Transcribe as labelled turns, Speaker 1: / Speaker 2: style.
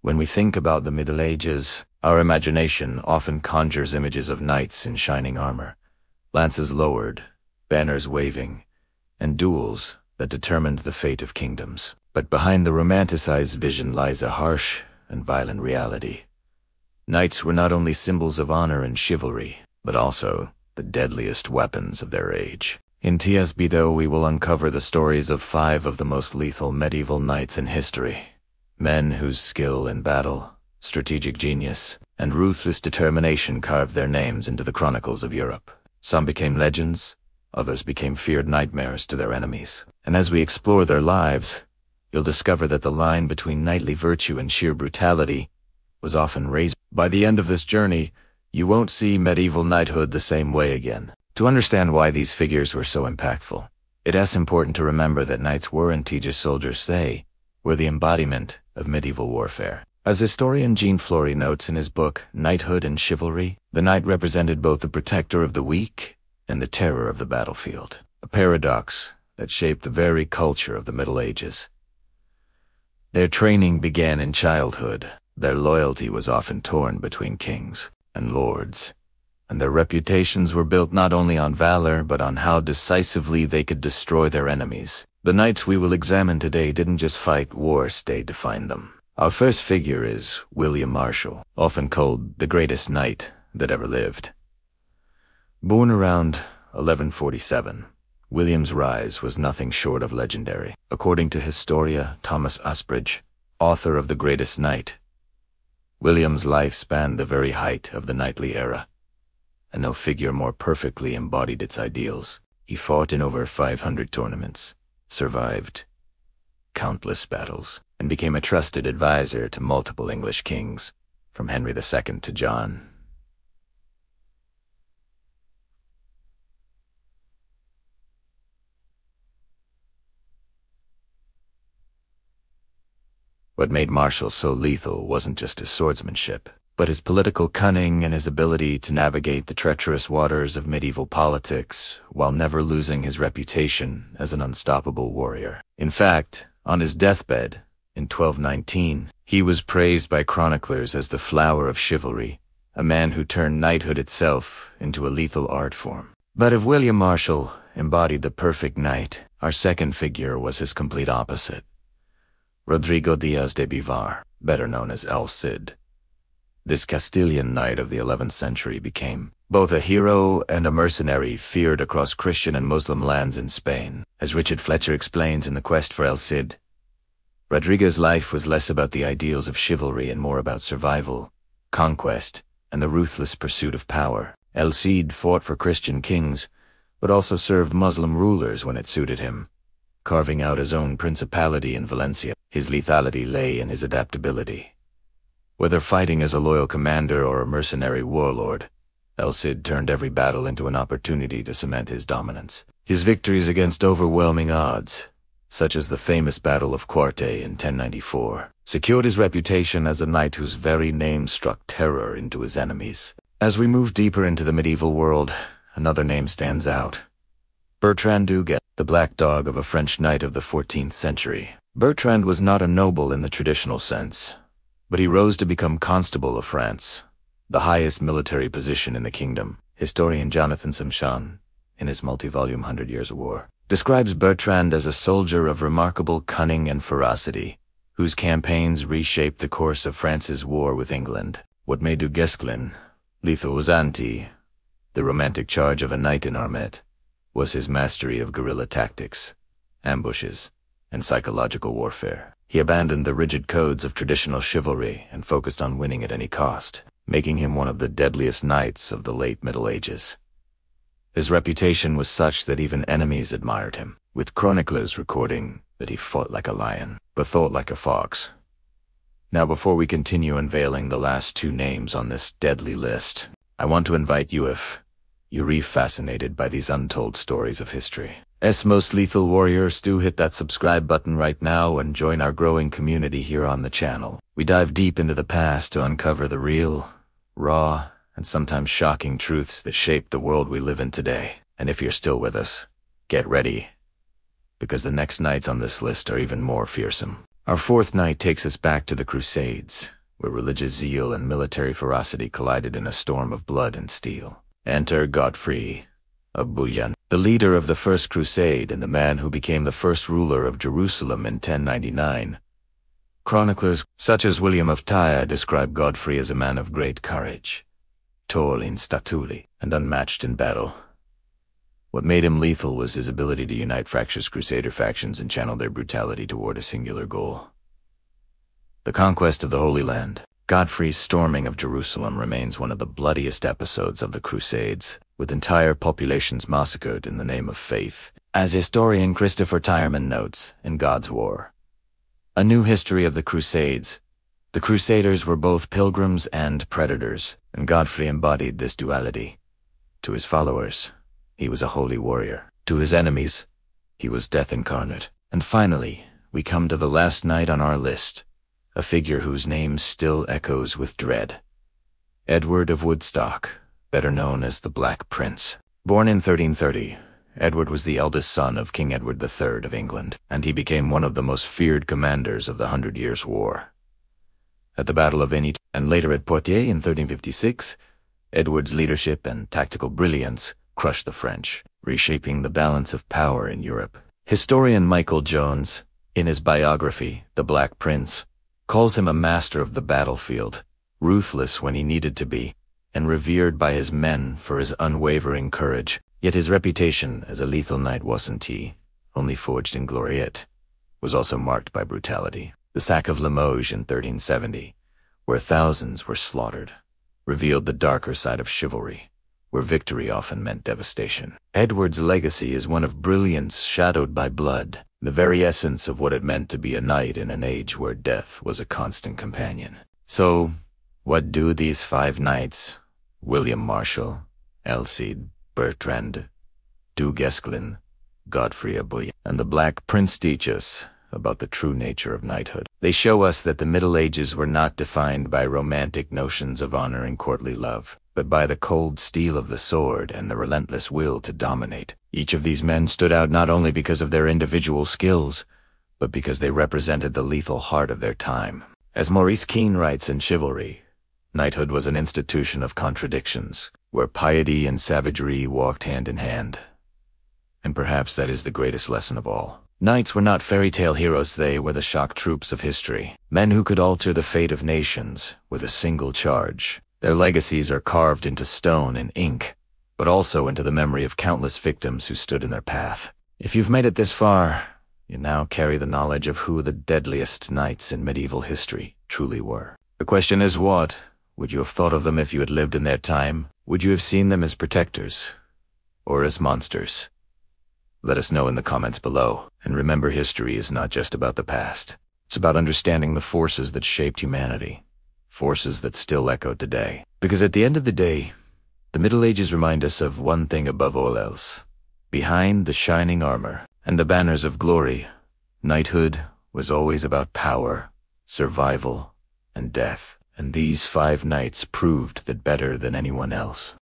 Speaker 1: When we think about the Middle Ages, our imagination often conjures images of knights in shining armor, lances lowered, banners waving, and duels that determined the fate of kingdoms. But behind the romanticized vision lies a harsh and violent reality. Knights were not only symbols of honor and chivalry, but also the deadliest weapons of their age. In TSB, though, we will uncover the stories of 5 of the most lethal medieval knights in history. Men whose skill in battle, strategic genius, and ruthless determination carved their names into the chronicles of Europe. Some became legends, others became feared nightmares to their enemies. And as we explore their lives, you'll discover that the line between knightly virtue and sheer brutality was often razed. By the end of this journey, you won't see medieval knighthood the same way again. To understand why these figures were so impactful, it is important to remember that knights weren't, just soldiers say, were the embodiment of medieval warfare. As historian Jean Flory notes in his book Knighthood and Chivalry, the knight represented both the protector of the weak and the terror of the battlefield, a paradox that shaped the very culture of the Middle Ages. Their training began in childhood. Their loyalty was often torn between kings and lords, and their reputations were built not only on valor but on how decisively they could destroy their enemies. The knights we will examine today didn't just fight wars, they defined them. Our first figure is William Marshal, often called the greatest knight that ever lived. Born around 1147, William's rise was nothing short of legendary. According to historian Thomas Asbridge, author of The Greatest Knight, William's life spanned the very height of the knightly era, and no figure more perfectly embodied its ideals. He fought in over 500 tournaments, survived countless battles, and became a trusted advisor to multiple English kings, from Henry II to John. What made Marshal so lethal wasn't just his swordsmanship, but his political cunning and his ability to navigate the treacherous waters of medieval politics while never losing his reputation as an unstoppable warrior. In fact, on his deathbed, in 1219, he was praised by chroniclers as the flower of chivalry, a man who turned knighthood itself into a lethal art form. But if William Marshal embodied the perfect knight, our second figure was his complete opposite. Rodrigo Diaz de Bivar, better known as El Cid. This Castilian knight of the 11th century became both a hero and a mercenary feared across Christian and Muslim lands in Spain. As Richard Fletcher explains in The Quest for El Cid, Rodrigo's life was less about the ideals of chivalry and more about survival, conquest, and the ruthless pursuit of power. El Cid fought for Christian kings, but also served Muslim rulers when it suited him, carving out his own principality in Valencia. His lethality lay in his adaptability. Whether fighting as a loyal commander or a mercenary warlord, El Cid turned every battle into an opportunity to cement his dominance. His victories against overwhelming odds, such as the famous Battle of Cuarte in 1094, secured his reputation as a knight whose very name struck terror into his enemies. As we move deeper into the medieval world, another name stands out. Bertrand du Guesclin, the black dog of a French knight of the 14th century. Bertrand was not a noble in the traditional sense, but he rose to become Constable of France, the highest military position in the kingdom. Historian Jonathan Sumption, in his multi-volume 100 Years of War, describes Bertrand as a soldier of remarkable cunning and ferocity, whose campaigns reshaped the course of France's war with England. What made du Guesclin lethal was the romantic charge of a knight in armet, was his mastery of guerrilla tactics, ambushes, and psychological warfare. He abandoned the rigid codes of traditional chivalry and focused on winning at any cost, making him one of the deadliest knights of the late Middle Ages. His reputation was such that even enemies admired him, with chroniclers recording that he fought like a lion, but thought like a fox. Now, before we continue unveiling the last 2 names on this deadly list, I want to invite you, if you're fascinated by these untold stories of history. As most lethal warriors, do hit that subscribe button right now and join our growing community here on the channel. We dive deep into the past to uncover the real, raw, and sometimes shocking truths that shape the world we live in today. And if you're still with us, get ready, because the next knights on this list are even more fearsome. Our fourth night takes us back to the Crusades, where religious zeal and military ferocity collided in a storm of blood and steel. Enter Godfrey of Bouillon, the leader of the First Crusade and the man who became the first ruler of Jerusalem in 1099. Chroniclers such as William of Tyre describe Godfrey as a man of great courage, tall in statuli, and unmatched in battle. What made him lethal was his ability to unite fractious Crusader factions and channel their brutality toward a singular goal: the conquest of the Holy Land. Godfrey's storming of Jerusalem remains one of the bloodiest episodes of the Crusades, with entire populations massacred in the name of faith, as historian Christopher Tyerman notes in God's War: A New History of the Crusades. The Crusaders were both pilgrims and predators, and Godfrey embodied this duality. To his followers, he was a holy warrior. To his enemies, he was death incarnate. And finally, we come to the last knight on our list, a figure whose name still echoes with dread: Edward of Woodstock, better known as the Black Prince. Born in 1330, Edward was the eldest son of King Edward III of England, and he became one of the most feared commanders of the 100 Years' War. At the Battle of Enit, and later at Poitiers in 1356, Edward's leadership and tactical brilliance crushed the French, reshaping the balance of power in Europe. Historian Michael Jones, in his biography, The Black Prince, calls him a master of the battlefield, ruthless when he needed to be, and revered by his men for his unwavering courage. Yet his reputation as a lethal knight wasn't only forged in gloriette, was also marked by brutality. The sack of Limoges in 1370, where thousands were slaughtered, revealed the darker side of chivalry, where victory often meant devastation. Edward's legacy is one of brilliance shadowed by blood, the very essence of what it meant to be a knight in an age where death was a constant companion. So, what do these 5 knights, William Marshal, Alcide, Bertrand, Du Guesclin, Godfrey of Bouillon, and the Black Prince teach us about the true nature of knighthood? They show us that the Middle Ages were not defined by romantic notions of honor and courtly love, but by the cold steel of the sword and the relentless will to dominate. Each of these men stood out not only because of their individual skills, but because they represented the lethal heart of their time. As Maurice Keene writes in Chivalry, knighthood was an institution of contradictions, where piety and savagery walked hand in hand. And perhaps that is the greatest lesson of all. Knights were not fairy tale heroes, they were the shock troops of history, men who could alter the fate of nations with a single charge. Their legacies are carved into stone and ink, but also into the memory of countless victims who stood in their path. If you've made it this far, you now carry the knowledge of who the deadliest knights in medieval history truly were. The question is, what would you have thought of them if you had lived in their time? Would you have seen them as protectors, or as monsters? Let us know in the comments below. And remember, history is not just about the past. It's about understanding the forces that shaped humanity, forces that still echo today. Because at the end of the day, the Middle Ages remind us of one thing above all else: behind the shining armor and the banners of glory, knighthood was always about power, survival, and death. And these 5 knights proved that better than anyone else.